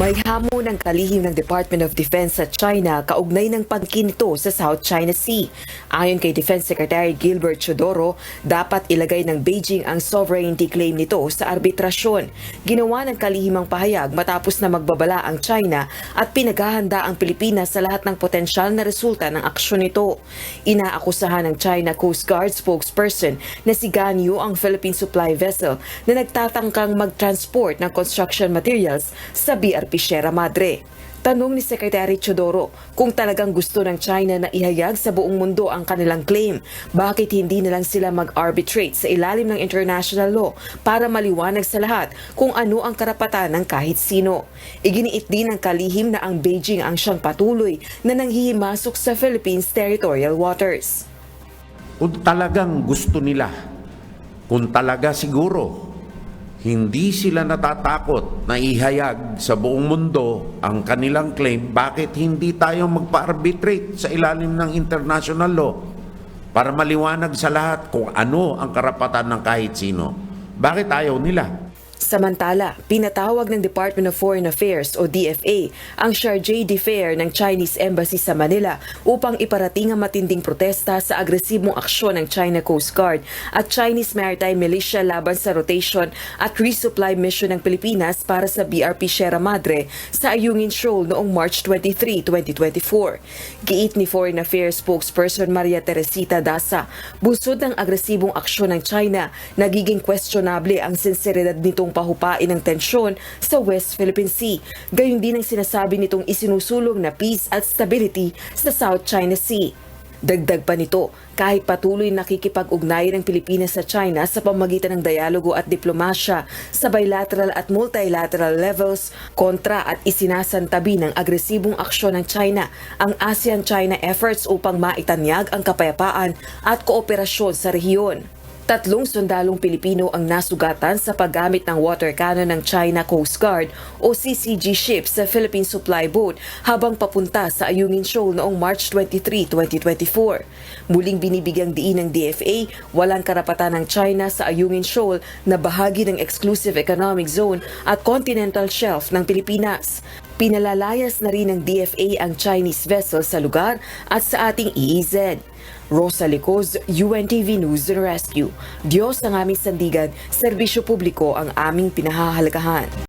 May hamon ng kalihim ng Department of Defense sa China kaugnay ng pagkin nito sa South China Sea. Ayon kay Defense Secretary Gilbert Chodoro, dapat ilagay ng Beijing ang sovereignty claim nito sa arbitrasyon. Ginawa ng kalihimang pahayag matapos na magbabala ang China at pinaghahanda ang Pilipinas sa lahat ng potensyal na resulta ng aksyon nito. Inaakusahan ng China Coast Guard spokesperson na si Gan Yu ang Philippine supply vessel na nagtatangkang mag-transport ng construction materials sa BRP Sierra Madre. Tanong ni Secretary Chodoro kung talagang gusto ng China na ihayag sa buong mundo ang kanilang claim, bakit hindi na lang sila mag-arbitrate sa ilalim ng international law para maliwanag sa lahat kung ano ang karapatan ng kahit sino. Iginiit din ng kalihim na ang Beijing ang siyang patuloy na nanghihimasok sa Philippines territorial waters. Kung talagang gusto nila, kung talaga siguro, hindi sila natatakot na ihayag sa buong mundo ang kanilang claim, bakit hindi tayo magpa-arbitrate sa ilalim ng international law para maliwanag sa lahat kung ano ang karapatan ng kahit sino? Bakit ayaw nila? Samantala, pinatawag ng Department of Foreign Affairs o DFA ang Chargé d'Affaires ng Chinese Embassy sa Manila upang iparating ang matinding protesta sa agresibong aksyon ng China Coast Guard at Chinese Maritime Militia laban sa rotation at resupply mission ng Pilipinas para sa BRP Sierra Madre sa Ayungin Shoal noong March 23, 2024. Giit ni Foreign Affairs spokesperson Maria Teresita Daza, busod ng agresibong aksyon ng China, nagiging questionable ang sinseridad nitong pahupain ng tensyon sa West Philippine Sea. Gayon din ang sinasabi nitong isinusulong na peace at stability sa South China Sea. Dagdag pa nito, kahit patuloy nakikipag-ugnayan ng Pilipinas sa China sa pamamagitan ng dialogo at diplomasya sa bilateral at multilateral levels kontra at isinasantabi ng agresibong aksyon ng China ang ASEAN-China efforts upang maitanyag ang kapayapaan at kooperasyon sa rehiyon. 3 sundalong Pilipino ang nasugatan sa paggamit ng water cannon ng China Coast Guard o CCG ship sa Philippine Supply Boat habang papunta sa Ayungin Shoal noong March 23, 2024. Muling binibigyang diin ng DFA, walang karapatan ng China sa Ayungin Shoal na bahagi ng Exclusive Economic Zone at Continental Shelf ng Pilipinas. Pinalalayas na rin ng DFA ang Chinese vessel sa lugar at sa ating EEZ. Rosa Licoz, UNTV News and Rescue. Diyos ang aming sandigan, serbisyo publiko ang aming pinahahalagahan.